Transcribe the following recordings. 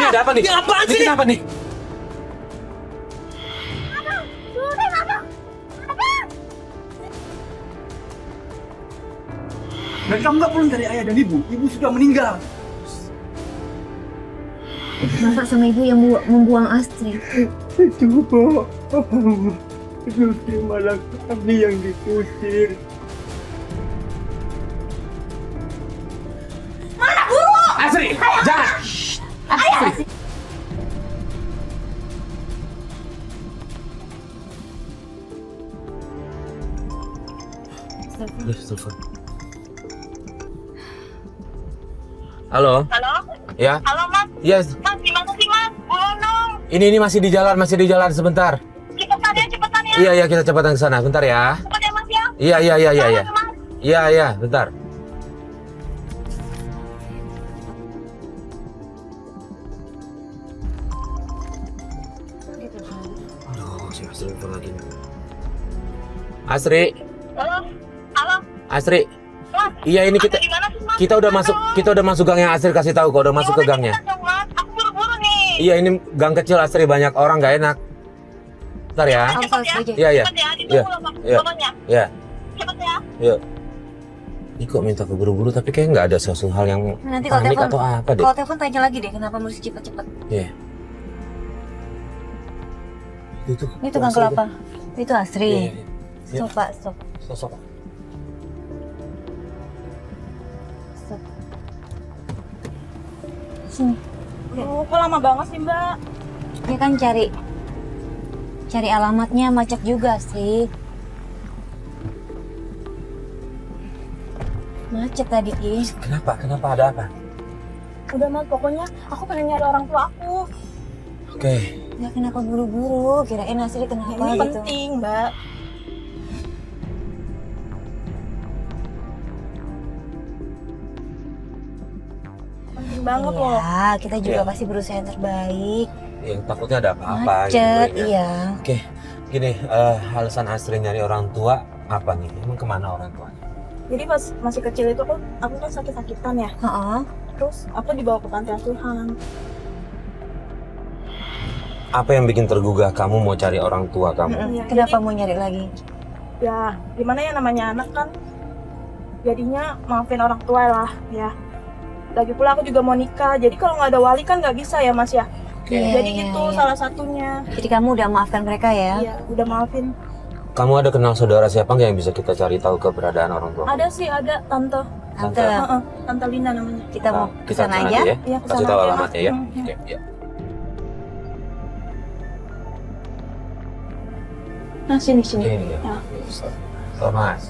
ada apa nih? Ini apaan Ini sih? kenapa nih? Dan kamu nggak pulang dari ayah dan ibu. Ibu sudah meninggal. Bapak sama ibu yang membuang Astrid. Coba. Justru malah kami yang dikusir. Astrid, jangan. Astrid. Telepon. Halo. Halo? Ya. Halo Mas? Yes. Mas, gimana sih Mas? Buruan dong. Ini masih di jalan sebentar. Cepetan ya. Iya, kita cepatan ke sana. Bentar ya. Cepet ya Mas ya. Iya. Jangan, Mas. Iya, bentar. Aduh, si Astri telepon lagi nih. Astri, Halo? Halo? Astri. Mas? Iya, ini kita Ada di mana sih, Mas? kita udah masuk gang yang Astri kasih tahu kok, udah masuk ke gangnya. Cepetan dong, Mas. Aku buru-buru nih. Iya, ini gang kecil Astri, banyak orang nggak enak. Bentar ya. Cepet ya. Iya. Cepet ya. Iya. Ditunggu loh, Iya. pokoknya. Ya, Cepet ya. yuk. Ini kok minta keburu-buru tapi kayak nggak ada sesuatu hal yang Nanti kalau panik telepon, atau apa deh. kalau telepon tanya lagi deh kenapa mesti cepet-cepet. Iya. Itu Ini tukang kelapa. Itu Astri. Iya. Stop Pak, stop. Sosok. Stop. Sini. Kok lama banget sih Mbak? Ya kan cari alamatnya macet juga Astri. Macet tadi Is. Kenapa? Ada apa? Udah Mas, pokoknya aku pengen nyari orang tua aku. Oke. Ya kenapa buru-buru? Kirain Astri kenapa Ini gitu. penting Mbak. Penting banget loh. Iya, kita juga Iya. pasti berusaha yang terbaik. Yang takutnya ada apa-apa Macet, gitu ya. iya. Oke. Gini, alasan Astri nyari orang tua apa nih? Emang kemana orang tuanya? Jadi pas masih kecil itu aku kan sakit-sakitan ya. Heeh. Terus aku dibawa ke panti asuhan. Apa yang bikin tergugah kamu mau cari orang tua kamu? Iya, Kenapa mau nyari lagi? Ya gimana ya, namanya anak kan, jadinya maafin orang tua lah ya. Lagi pula aku juga mau nikah, jadi kalau nggak ada wali kan nggak bisa ya Mas ya. Iya, Jadi iya, itu iya. salah satunya. Jadi kamu udah maafkan mereka ya? Iya, udah maafin. Kamu ada kenal saudara siapa nggak yang bisa kita cari tahu keberadaan orang tua? Ada sih, ada tante. Tante, Heeh, Tante Lina namanya. kita mau Kita kesana kesana aja? ya. Iya, Kasih kesana tahu aja, alamatnya Mas. ya. Hmm, Oke, ya. Nah sini. Oke, ini ya. Ya. Oh, Mas.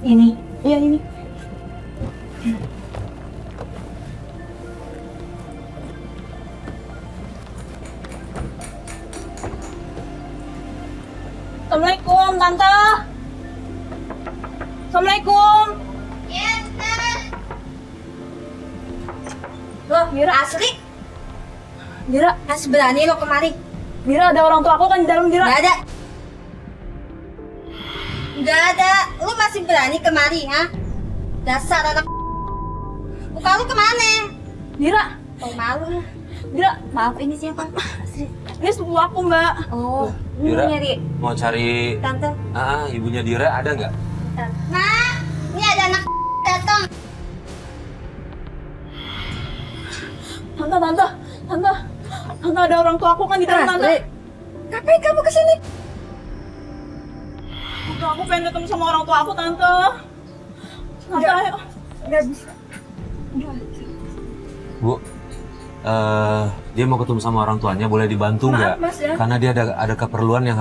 Ini. Iya ini. Assalamualaikum Tante. Assalamualaikum. Loh, Mira. Asli, Mira, masih berani lo kemari? Ada orang tua aku kan di dalam, Mira. Gak ada. Gak ada. Lu masih berani kemari, ha? Dasar anak. Muka lu kemana? Mira, Oh malu. Mira, Maaf, ini siapa? Astri. ini sepupu aku, Mbak. Oh, ini Dira. mau nyari Mau cari tante. ibunya Dira ada nggak? Nah, ini ada anak datang. Tante, ada orang tua aku kan di dalam, Tante. Astri. Ngapain kamu kesini? Tante, aku pengen ketemu sama orang tua aku, Tante. Tante, ayo. Gak bisa. Bu, dia mau ketemu sama orang tuanya, boleh dibantu nggak? Mas ya. Karena dia ada keperluan yang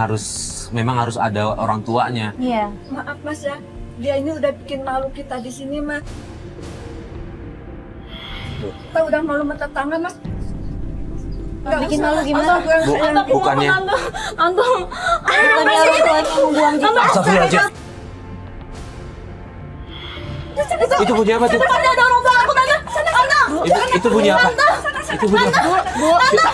memang harus ada orang tuanya. Iya. Maaf Mas ya. Dia ini udah bikin malu kita di sini, Mas. Kita udah malu sama tetangga, Mas. Bikin malu gimana? Bu, Tante, aku bukannya. mau, Tante. Bukannya orang tuanya membuang kita. Astagfirullahaladzim. Itu bunyi apa tuh? Tante, ada orang tua aku, Tante. Tante. Itu bunyi apa? Itu bunyi apa? Bu, udah.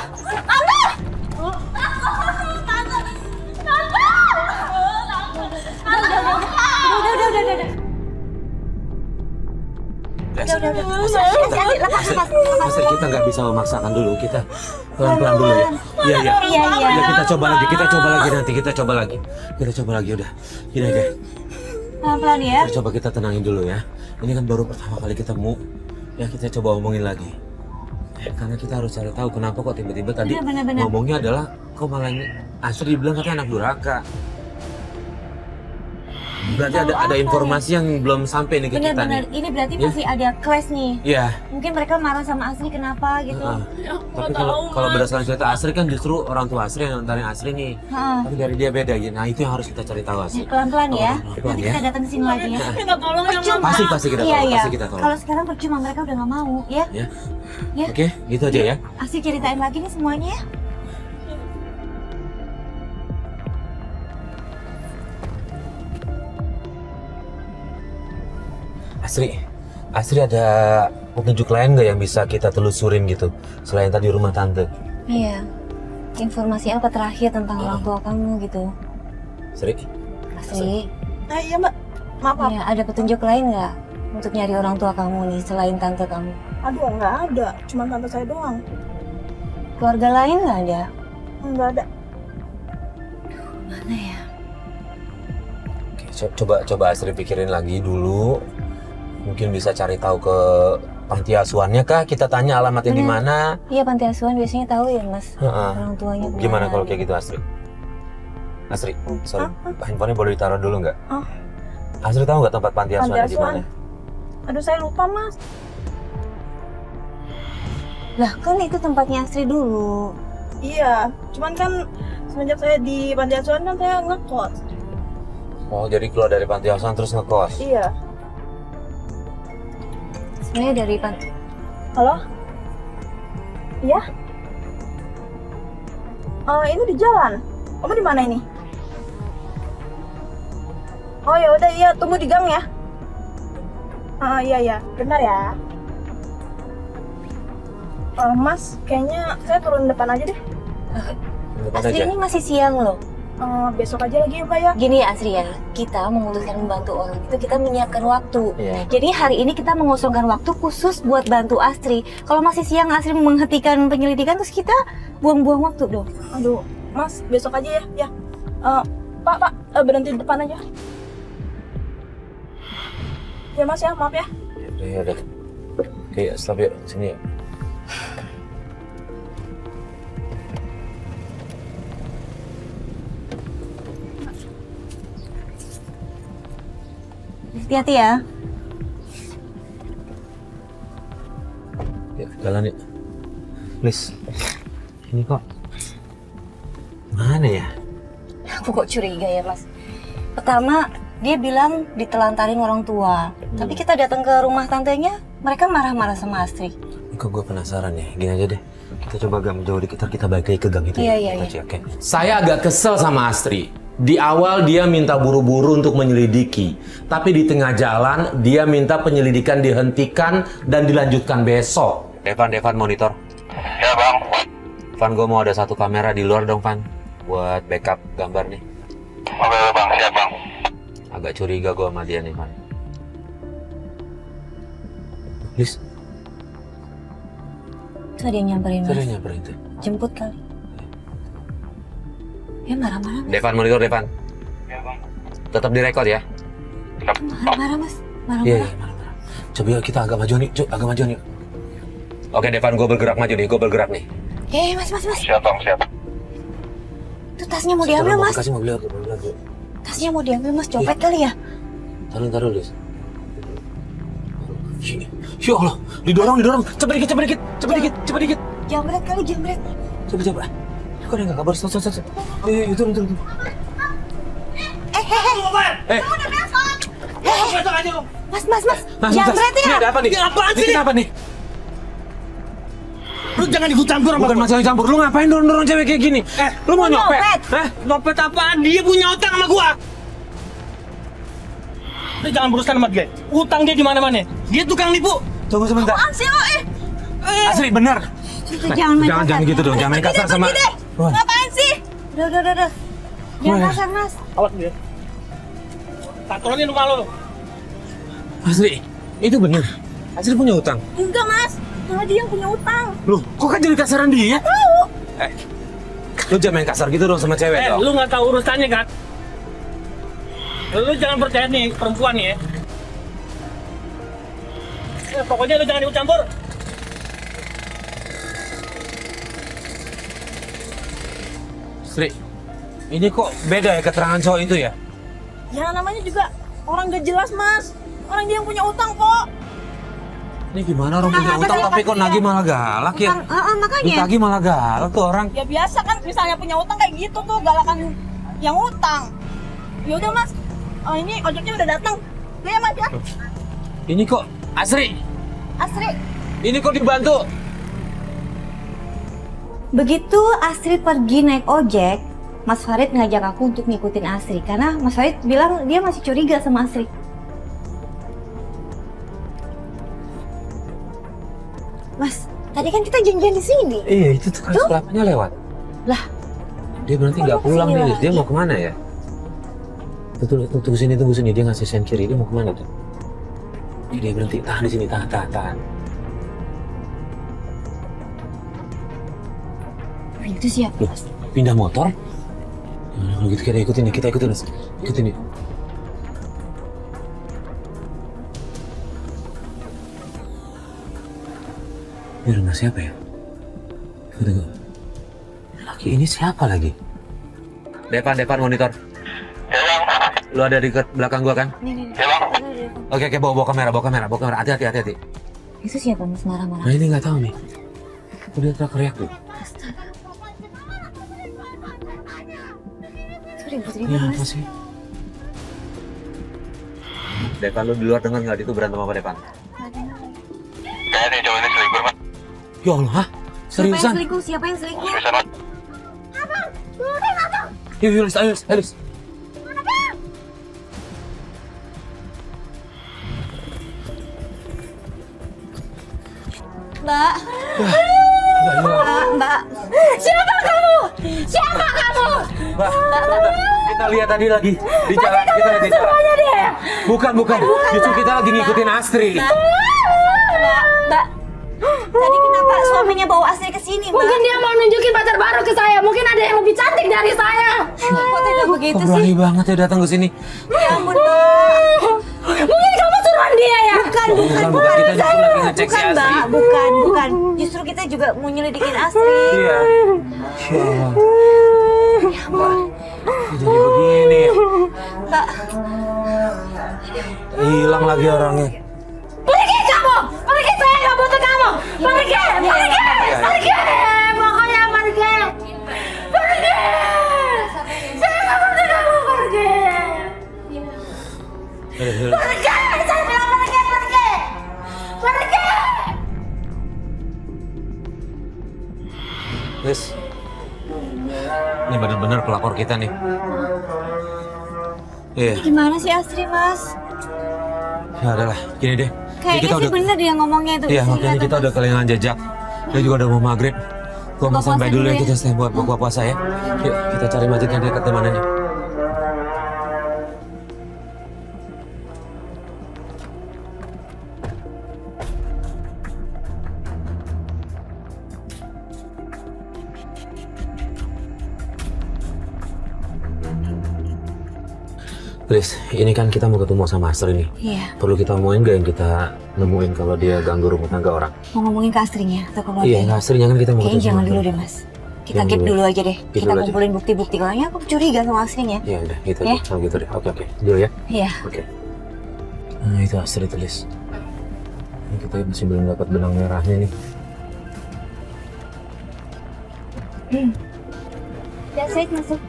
Astri, kita nggak bisa memaksakan dulu, kita pelan-pelan dulu ya. Iya. Iya. Ya, kita coba lagi nanti, kita coba lagi udah. Gini aja. Pelan-pelan ya. Kita coba kita tenangin dulu ya. Ini kan baru pertama kali ketemu. Ya kita coba omongin lagi. Karena kita harus cari tahu kenapa kok tiba-tiba tadi Bener. ngomongnya adalah kok malah ini Astri bilang katanya anak durhaka. Berarti ada informasi yang belum sampai nih ke kita Bener-bener. nih. Ini berarti Ya. masih ada clash nih. Iya. Mungkin mereka marah sama Astri kenapa gitu. Tapi kalau berdasarkan cerita Astri kan justru orang tua Astri yang nontonin Astri nih. Heeh. Tapi dari dia beda gitu. Nah itu yang harus kita cari tahu Astri. Pelan-pelan ya. Pelan-pelan Nanti ya. kita datang ke sini lagi ya. Minta tolong ya, Mama. Pasti kita Iya, tolong. iya. Pasti kita tolong. Kalau sekarang percuma mereka udah nggak mau ya. Ya. Ya. Oke, gitu aja ya. Astri ceritain lagi nih semuanya ya. Astri ada petunjuk lain nggak yang bisa kita telusurin gitu selain tadi rumah tante? Iya. Informasi apa terakhir tentang orang tua kamu gitu? Astri? Iya Mbak, maaf. Iya, ada petunjuk lain nggak untuk nyari orang tua kamu nih selain tante kamu? Aduh, nggak ada. Cuma tante saya doang. Keluarga lain nggak ada? Nggak ada. Mana ya? Oke, coba Astri pikirin lagi dulu. Mungkin bisa cari tahu ke panti asuhannya kah? Kita tanya alamatnya di mana? Iya, panti asuhan biasanya tahu ya mas. Heeh. Orang tuanya kemana. Gimana kalau kayak gitu Astri? Sorry, handphonenya boleh ditaruh dulu nggak? Oh. Astri tahu nggak tempat panti asuhannya di mana? Aduh, saya lupa Mas. Lah kan itu tempatnya Astri dulu. Iya, cuman kan semenjak saya di panti asuhan kan saya ngekos. Oh, jadi keluar dari panti asuhan terus ngekos? Iya. Sebenarnya dari panti. Halo? Iya? Ini di jalan. Kamu di mana ini? Oh ya udah, iya, tunggu di gang ya. Iya, benar ya. Mas, kayaknya saya turun depan aja deh. Depan Astri aja. ini masih siang loh. Besok aja lagi ya Mbak ya. Gini ya Astri ya, kita memutuskan membantu orang itu kita menyiapkan waktu. Iya. Jadi hari ini kita mengosongkan waktu khusus buat bantu Astri. Kalau masih siang Astri menghentikan penyelidikan terus kita buang-buang waktu dong. Aduh, Mas, besok aja ya. Ya. Pak, berhenti di depan aja. Ya Mas ya, maaf ya. Ya udah. Oke, stop yuk. Sini yuk. Hati-hati ya. Yuk, jalan yuk. Please. Ini kok. Mana ya? Aku kok curiga ya mas. Pertama dia bilang ditelantarin orang tua. Tapi kita datang ke rumah tantenya, mereka marah-marah sama Astri. Ini kok gue penasaran ya. Gini aja deh. Kita coba agak menjauh dikit, kita balik lagi ke gang itu. Iya. Oke. Saya agak kesel sama Astri. Di awal dia minta buru-buru untuk menyelidiki. Tapi di tengah jalan dia minta penyelidikan dihentikan dan dilanjutkan besok. Devan monitor. Ya bang. Van, gue mau ada satu kamera di luar dong, Van. Buat backup gambar nih. Oke bang, siap bang. Agak curiga gue sama dia nih, Van. Please, Tuh dia nyamperin mas. sudah nyamperin tuh. Jemput kali. Ya marah-marah mas. Devan monitor, Devan. Ya bang. Tetap direkod ya. Marah-marah mas. Iya, Marah-marah. marah-marah. Coba yuk kita agak maju nih, agak maju nih. Oke, Devan, gue bergerak maju nih, gue bergerak nih. Mas. Siap bang, siap. Tuh tasnya mau diambil mas. Kasih mobil aku, mobil aku. Tasnya mau diambil mas. Copet kali ya. Taruh, Lis. Ya Allah, didorong. Cepet dikit. Jambret kali, jambret. Coba. Kok ada nggak kabar? Stop. Yuk, turun. Mas. Jambret ya. Ini ada apa nih? Apaan sih? Ini kenapa nih? Lu jangan ikut campur sama Bukan gua. masalah campur. Lu ngapain dorong cewek kayak gini? Lu mau nyopet? Nyopet. Nyopet apaan? Dia punya utang sama gua. Lu jangan berurusan sama dia. Utang dia di mana-mana. Dia tukang nipu. Tunggu sebentar. Apaan sih lo? Asli benar. Jangan main kasar. Jangan gitu dong. Jangan main kasar sama. Wah, Ngapain sih? Udah. Jangan kasar mas. Awas dia. Patrolin rumah lo. Asli, itu benar. Asri punya utang? Enggak mas, malah dia yang punya utang. Loh, kok kan jadi kasaran dia? Lu jangan main kasar gitu dong sama cewek dong. Lu nggak tahu urusannya kan? Lu jangan percaya nih perempuan nih ya. Pokoknya lu jangan ikut campur. Sri, ini kok beda ya keterangan cowok itu ya? Ya namanya juga orang gak jelas mas. Orang dia yang punya utang kok. Ini gimana orang punya utang tapi kok nagih malah galak ya? Makanya. Ditagih malah galak tuh orang. Ya biasa kan misalnya punya utang kayak gitu tuh galakan yang utang. Ya udah mas, ini ojeknya udah datang. Ya mas ya. Ini kok Asri, Asri. ini kok dibantu? Begitu Asri pergi naik ojek, Mas Farid ngajak aku untuk ngikutin Asri karena Mas Farid bilang dia masih curiga sama Asri. Mas, tadi kan kita janjian di sini. Iya, itu tuh kan kelapanya lewat. Lah, Dia berarti nggak pulang nih, Lis. Dia mau kemana ya? Tunggu sini, dia ngasih sen kiri, dia mau kemana tuh? Dia berhenti, tahan di sini, tahan. itu siapa? Loh, pindah motor? Kalau gitu kita ikutin, Lis. Ikutin nih. Ini rumah siapa ya? Tunggu. Laki ini siapa lagi? Depan monitor. Ya bang. Lu ada di belakang gua kan? Nih. Ya bang. Oke, bawa kamera. Hati-hati. Itu siapa Mas marah-marah? Nah ini nggak tahu nih. Kok dia teriak tuh? Itu ribut-ribut Ini Mas. apa sih? Depan lu di luar dengar nggak itu berantem apa Depan? Kayaknya nih cowok ini selingkuh mas. Ya Allah, hah? Seriusan? Siapa yang selingkuh? Seriusan mas. Yuk, ayo, Lis. Mbak. Mbak. Siapa kamu? Mbak, kita lihat tadi lagi di jalan kita di jalan. Dia. Bukan. Justru kita lagi ngikutin Astri. Mbak. Tadi kenapa suaminya bawa Asri ke sini, Mbak? Mungkin dia mau nunjukin pacar baru ke saya. Mungkin ada yang lebih cantik dari saya. Kok tidak begitu Kok sih? berani banget ya datang ke sini? Ya ampun, Mbak. Mungkin kamu suruhan dia ya. Bukan. Kita justru lagi ngecek si Bukan, Astri. Mbak. Bukan. Justru kita juga mau nyelidikin Asri. Iya. Ya Allah. Jadi begini ya. Mbak. Hilang lagi orangnya. Pergi kamu. Pergi, saya nggak butuh kamu. Pergi. Pokoknya pergi. Saya nggak butuh kamu. Pergi. Saya bilang pergi. Lis, ini benar-benar pelapor kita nih. Iya, Gimana sih Asri, Mas? ya udahlah, gini deh. Kayaknya sih bener dia ngomongnya itu. Iya, makanya kita udah kehilangan jejak. Dia juga udah mau maghrib. Gua mau Buka sampai puasa dulu ya, dulu ya. kita stay buat buka puasa ya. Yuk, kita cari masjid yang dekat mana nih. Liz, ini kan kita mau ketemu sama Astri nih. Iya. Perlu kita omongin gak yang kita nemuin kalau dia ganggu rumah tangga orang? Mau ngomongin ke Astrinya atau ke keluarga? Iya, nggak Astrinya kan kita mau Kayaknya ketemu. jangan sama dulu dia. deh, Mas. Kita Jangan keep dulu. dulu aja deh. Keep Kita dulu aja. kumpulin bukti-bukti. Kayaknya aku curiga sama Astrinya. Iya udah, gitu Ya. aja. Kalau gitu deh. Oke. Dulu ya. Iya. Oke. Nah itu Astri tulis. Ini kita masih belum dapat benang merahnya nih. Ya, Said masuk.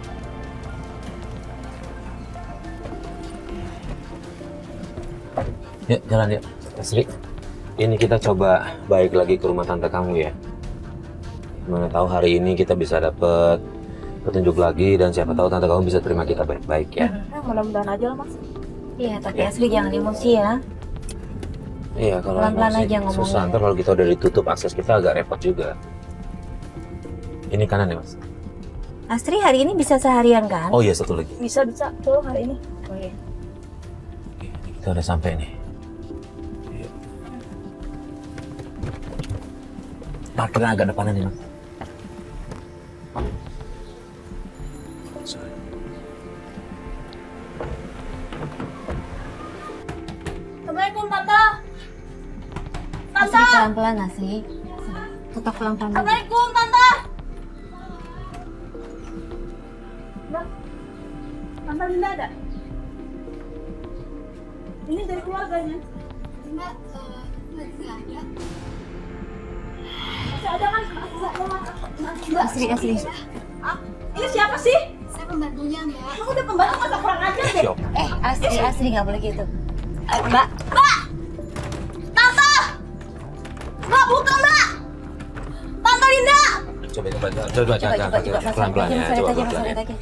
Yuk, jalan yuk. Astri, ini kita coba balik lagi ke rumah tante kamu ya. Mana tahu hari ini kita bisa dapet petunjuk lagi dan siapa tahu tante kamu bisa terima kita baik-baik ya. Mudah-mudahan aja lah mas. Iya, tapi Asri jangan emosi ya. Iya, kalau Pelan-pelan emosi aja ngomongnya. susah. Ntar kalau kita udah ditutup akses kita agak repot juga. Ini kanan ya mas? Astri hari ini bisa seharian kan? Oh iya, satu lagi. Bisa tuh hari ini. Oke, ini kita udah sampai nih. parkirnya agak depanan nih, Mas. Assalamualaikum Tante. Asri pelan-pelan Asri. Tetap pelan-pelan. Assalamualaikum Tante. Tante Linda ada? Ini dari keluarganya. Masih ada kan? Asri. Ah, ini siapa sih? Saya pembantunya, Mbak. Kamu udah pembantu masa kurang ajar deh. Asri nggak boleh gitu. Mbak, Tante! Mbak, buka Mbak! Tante Linda! Coba Mas pelan-pelan ya, Farid coba aja, Mas pelan-pelan ya. Farid aja.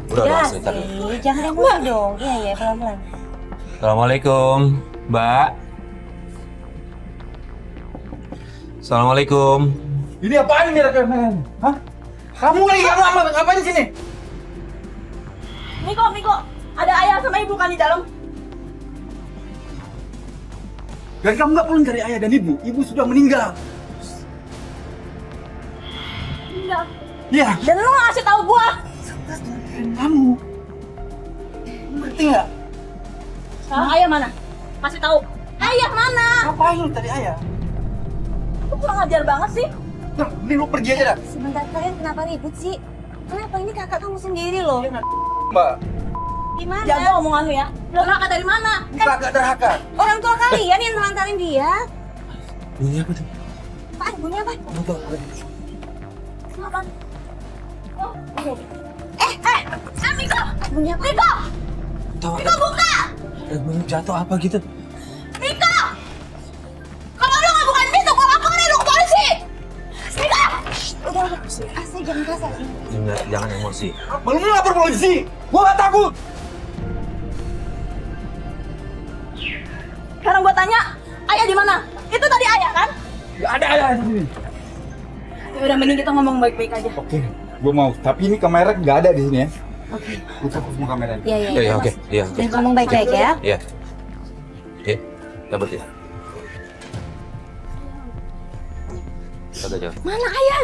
Udah, Ya, sebentar. Asri, jangan emosi dong. Iya, pelan-pelan. Assalamualaikum, Mbak. Assalamualaikum. Ini apaan ini rekaman? Hah? Kamu ngapain di sini? Miko, ada ayah sama ibu kan di dalam? Dan kamu nggak pulang cari ayah dan ibu. Ibu sudah meninggal. Enggak. Iya. Dan lu nggak ngasih tahu gua. Kamu. Ngerti nggak? Sekarang ayah mana? Kasih tahu. Ayah mana? Ngapain lu cari ayah? Lu kurang ajar banget sih. Nah, ini lu pergi aja dah. Sebentar, kalian kenapa ribut sih? Kenapa ini kakak kamu sendiri loh? Mbak, Gimana? Jaga omongan lu ya. Lu kakak dari mana? kakak derhaka. Orang tua kalian yang melantarin dia. Ini apa tuh? Pak, bunyi apa? Kenapa? Oh, Miko! Bunyi apa? Miko! Tahu Miko buka! jatuh apa gitu? Miko! Kalau lu nggak bukan pintu, gua laporin lu ke polisi! Miko! Udah. Asri jangan kasar. Jangan emosi. Belum lu lapor polisi. Gua nggak takut. Sekarang gua tanya, ayah di mana? Itu tadi ayah kan? Nggak ada ayah di sini. Ya udah mending kita ngomong baik-baik aja. Oke, gua mau. Tapi ini kamera nggak ada di sini ya. Oke. Gua fokus semua kameranya. Iya. Oke. Iya, oke. Dan ngomong baik-baik ya. Iya. Oke, dapat ya. Kata jauh. Mana ayah?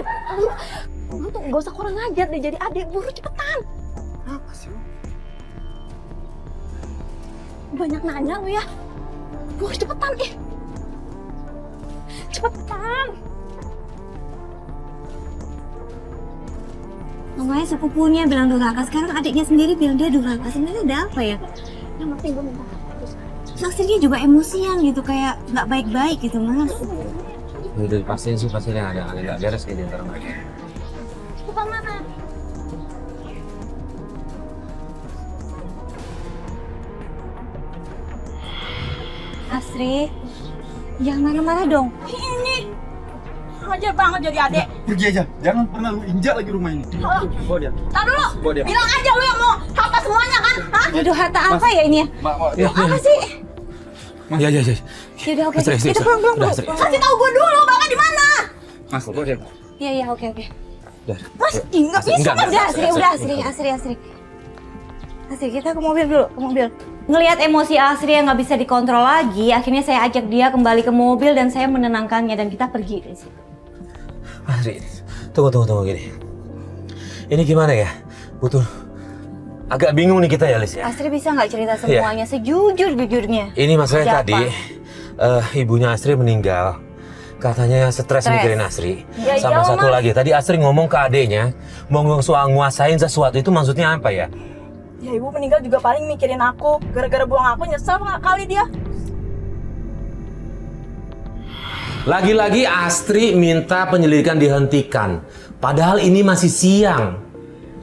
Lu tuh gak usah kurang ajar deh jadi adik, buru cepetan. Apa sih lu? Banyak nanya lu ya. Buru cepetan Cepetan. Makanya sepupunya bilang durhaka, sekarang adiknya sendiri bilang dia durhaka. Sebenarnya ada apa ya? Yang penting gue minta. Maksudnya juga emosian gitu, kayak nggak baik-baik gitu mas. Udah pastiin sih pasti yang ada nggak beres kayak di antara mereka. Cepetan mana? Asri, jangan marah-marah dong. Ini ajar banget jadi adik. Pergi aja. Jangan pernah lu injak lagi rumah ini. Bawa dia. Tar dulu. Bawa dia. Bilang aja lu yang mau hafal semuanya kan? Hah? Waduh, harta apa ya ini ya? Mak, Apa sih? Iya. Yaudah oke, Asri, kita pulang. udah, Asri. Kasih tahu gue dulu, Bapak di mana? Mas, bawa dia. Iya oke. Udah. Mas, nggak bisa Enggak, kan? Udah Asri. Asri, kita ke mobil dulu, ke mobil. Ngelihat emosi Asri yang nggak bisa dikontrol lagi, akhirnya saya ajak dia kembali ke mobil dan saya menenangkannya dan kita pergi dari situ. Asri, tunggu gini. Ini gimana ya? Butuh agak bingung nih kita ya, Lis ya. Asri bisa nggak cerita semuanya sejujur-jujurnya? Ini masalahnya Ada tadi ibunya Asri meninggal. Katanya stres Stres. mikirin Asri. Ya Sama iyalah, satu Mas. lagi, tadi Asri ngomong ke adeknya mau nguasain sesuatu, itu maksudnya apa ya? Ya ibu meninggal juga paling mikirin aku. Gara-gara buang aku nyesel kali dia. Lagi-lagi Astri minta penyelidikan dihentikan. Padahal ini masih siang.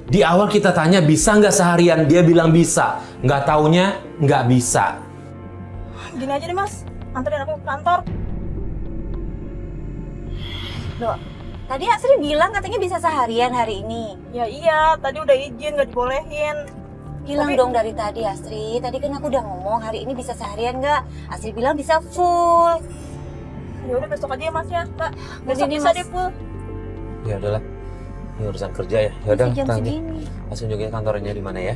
Di awal kita tanya bisa nggak seharian, dia bilang bisa. Nggak taunya nggak bisa. Gini aja deh mas, anterin aku ke kantor. Loh, tadi Asri bilang katanya bisa seharian hari ini. Ya iya, tadi udah izin gak dibolehin. Bilang Tapi- dong dari tadi Asri. Tadi kan aku udah ngomong hari ini bisa seharian nggak? Asri bilang bisa full. Ya udah besok aja ya mas ya, mbak. Besok Jadi, bisa Mas. deh full. Ya udahlah. Ini urusan kerja ya. Ya udah, Masih jam Tanggi. segini. Langsung juga kantornya di mana ya?